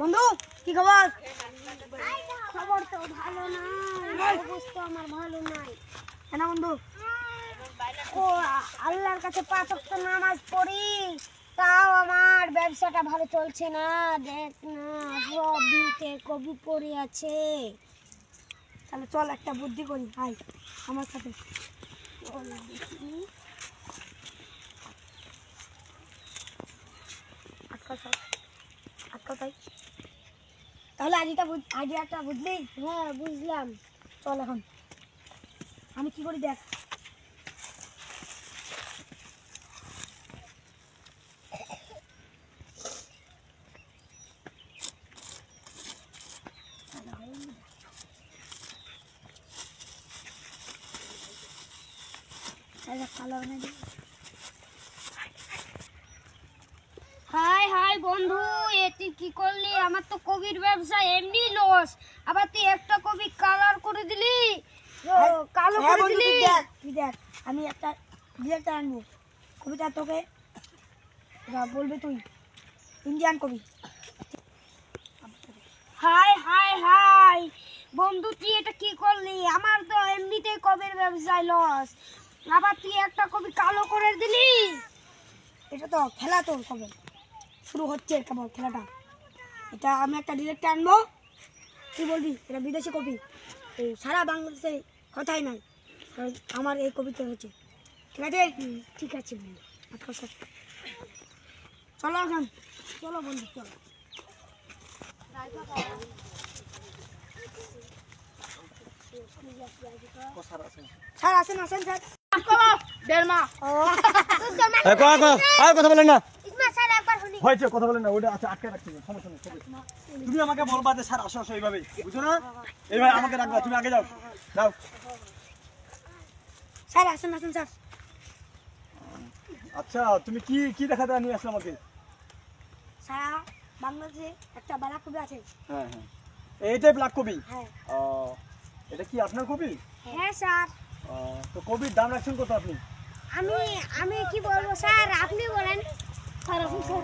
বন্ধু কি খবর? খবর তো ভালো নাই, অবস্থা আমার ভালো নাই। কেন বন্ধু? ও আল্লাহর কাছে 5 ওয়াক্ত নামাজ পড়ি, তাও আমার ব্যবসাটা ভালো চলছে না। দেখ না, সব দিকে কবি পড়ে আছে। তাহলে চল একটা বুদ্ধি করি, ভাই আমার সাথে। তাহলে আইডিয়াটা বুঝলি? হ্যাঁ বুঝলাম। চল এখন আমি কি করি দেখ। হাই হাই বন্ধু, তুই কি করলি? আমার তো কবির ব্যবসা এমনি লস, আবার তুই একটা কবি কালার করে দিলি, কালো করে দিলি। তুই দেখ আমি একটা ডিরেক্টর আনবো, কবিতা তোকে বলবে তুই ইন্ডিয়ান কবি। হাই হাই হাই বন্ধু, তুই এটা কি করলি? আমার তো এমনিতেই কবির ব্যবসায় লস, আবার তুই একটা কবি কালো করে দিলি। এটা তো খেলা, তো কবে শুরু হচ্ছে কেবল খেলাটা। এটা আমি একটা ডিরেক্টর আনবো, তুই বলবি এটা বিদেশি কবি, এই সারা বাংলাদেশে কথাই নাই, কারণ আমার এই কবিতা হচ্ছে। ঠিক আছে? ঠিক আছে বন্ধু। আচ্ছা চলো এখন, চলো বন্ধু চলো। স্যার আসেন আসেন স্যার। কথা বলেন না, ইসমা স্যার একবার শুনি। হয়েছে কথা বলেন না, ওটা আচ্ছা আটকে রাখছি, সমস্যা নেই। তুমি আমাকে বলবা যে স্যার আসো আসো এইভাবে, বুঝছো না? এইভাবে আমাকে রাখবা, তুমি আগে যাও যাও। স্যার আসেন আসেন স্যার। আচ্ছা তুমি কি কি দেখাতে নিয়ে আসলে আমাকে? সারা বাংলাদেশে একটা বালা কবি আছে। হ্যাঁ হ্যাঁ, এইটাই ব্ল্যাক কবি। হ্যাঁ এটা কি আপনার কবি? হ্যাঁ স্যার। তো কবির দাম রাখছেন কত আপনি? আমি কি বলবো স্যার, আপনি বলেন। স্যার আপনি স্যার।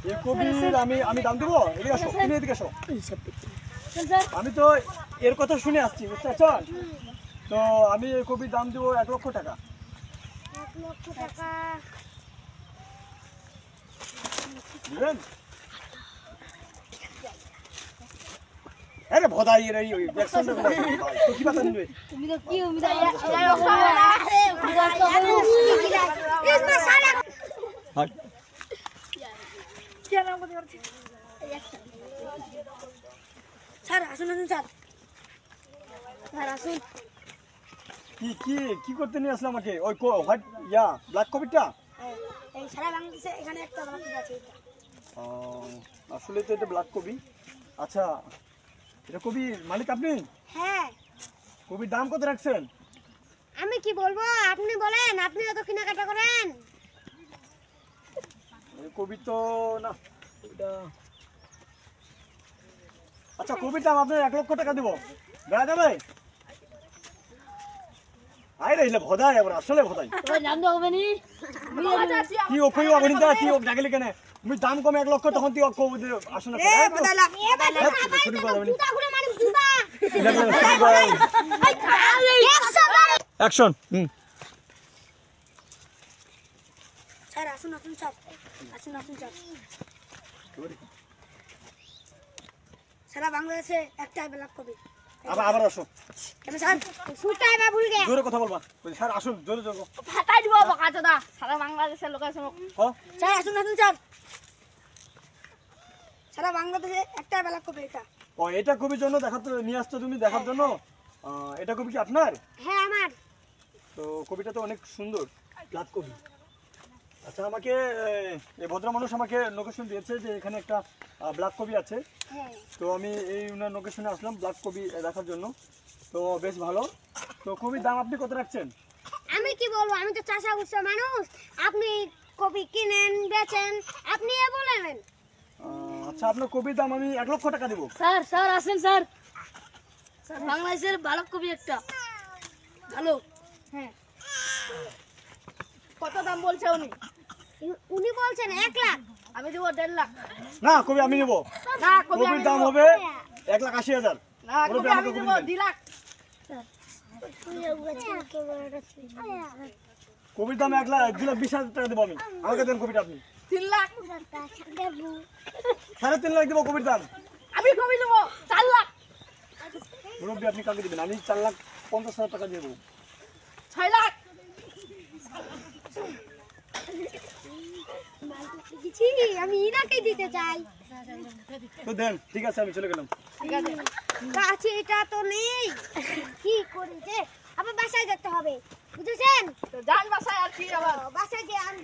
এই কবির আমি দাম দেবো? এদিকে আসো, তুমি এদিকে আসো। আমি তো এর কথা শুনে আসছি, বুঝতে পারছো? তো আমি এই কবির দাম দেবো 1 লক্ষ টাকা। 1 লক্ষ টাকা বুঝলেন? আরে ভদাই এর এই ব্যাকসন্ড তো কি কথা নিবে? তুমি তো কি ইসমা স্যার। হ্যাঁ কি নাম বলতে পারছি? স্যার আসুন আসুন স্যার। স্যার আসুন। কি কি কি করতে নিয়ে আসলে আমাকে? ওই হোয়াইট ব্ল্যাক কবিটা? এই সারা বাংলাদেশে এখানে একটা বালা কবি আছে। আসলে তো এটা ব্ল্যাক কবি। আচ্ছা এটা কবির মালিক আপনি? হ্যাঁ। কবির দাম কত রাখছেন? আমি কি বলবো, আপনি বলেন, আপনি তো কেনাকাটা করেন। এই কবি তো না এটা। আচ্ছা কবির দাম আপনার 1 লক্ষ টাকা দেবো, বেড়া যাবে? আরে এলে ভদাই, আবার আসলে ভদাই কি ও কই অগণিত কি ও জাগলি কেন? তুমি দাম কমে 1 লক্ষ, তখন তুই আসো না। শুরু করে দেবেন। অ্যাকশন। স্যার আসুন আসুন স্যার। আসুন আসুন স্যার। সারা বাংলাদেশে একটাই ব্ল্যাক কবি। আবার আসো। কেন স্যার? সুটাই বাবুল গে জোরে কথা বলবা। স্যার আসুন, জোরে জোরে। ফাটাই দিব বকাচোদা সারা বাংলাদেশের লোকেশন। হ্যাঁ স্যার আসুন আসুন স্যার। সারা বাংলাদেশে একটাই ব্ল্যাক কবি এটা। এটা কবির জন্য দেখাতে নিয়ে আসছো তুমি, দেখার জন্য? এটা কবি কি আপনার? হ্যাঁ আমার। তো কবিটা তো অনেক সুন্দর, ব্ল্যাক কবি। আচ্ছা আমাকে এই ভদ্র মানুষ আমাকে লোকেশন দিয়েছে যে এখানে একটা ব্ল্যাক কবি আছে। তো আমি এই উনার লোকেশনে আসলাম ব্ল্যাক কবি দেখার জন্য। তো বেশ ভালো। তো কবির দাম আপনি কত রাখছেন? আমি কি বলবো, আমি তো চাষা গুছা মানুষ, আপনি কবি কিনেন বেচেন, আপনি বলেন। আচ্ছা আপনার কবির দাম আমি 1 লক্ষ টাকা দেবো। স্যার স্যার আসেন স্যার। বাংলাদেশের ভালো কবি একটা ভালো। হ্যাঁ কত দাম বলছে উনি? উনি বলছেন 1 লাখ। আমি দেবো 1.5 লাখ। না কবি আমি নেবো। না কবি কবির আমি দাম দেবো। হবে 1,80,000। না কবি আমি দেবো 2 লাখ। কবির দাম 1,20,000 টাকা দেবো আমি। আমাকে দেন কবিটা আপনি। 3 লাখ। 3.5 লাখ দেবো কবির দাম। আমি কবি দেবো 4 লাখ। মুরব্বী আপনি কাকে দিবেন? আমি 4,50,000 টাকা দিয়ে দেবো। 6 লাখ। আমি ইনাকে দিতে চাই। তো দেন, ঠিক আছে আমি চলে গেলাম। ঠিক আছে। কাছে এটা তো নেই, কি করি যে আবার বাসায় যেতে হবে, বুঝেছেন? তো যান বাসায় আর কি আবার। বাসায় যে আমি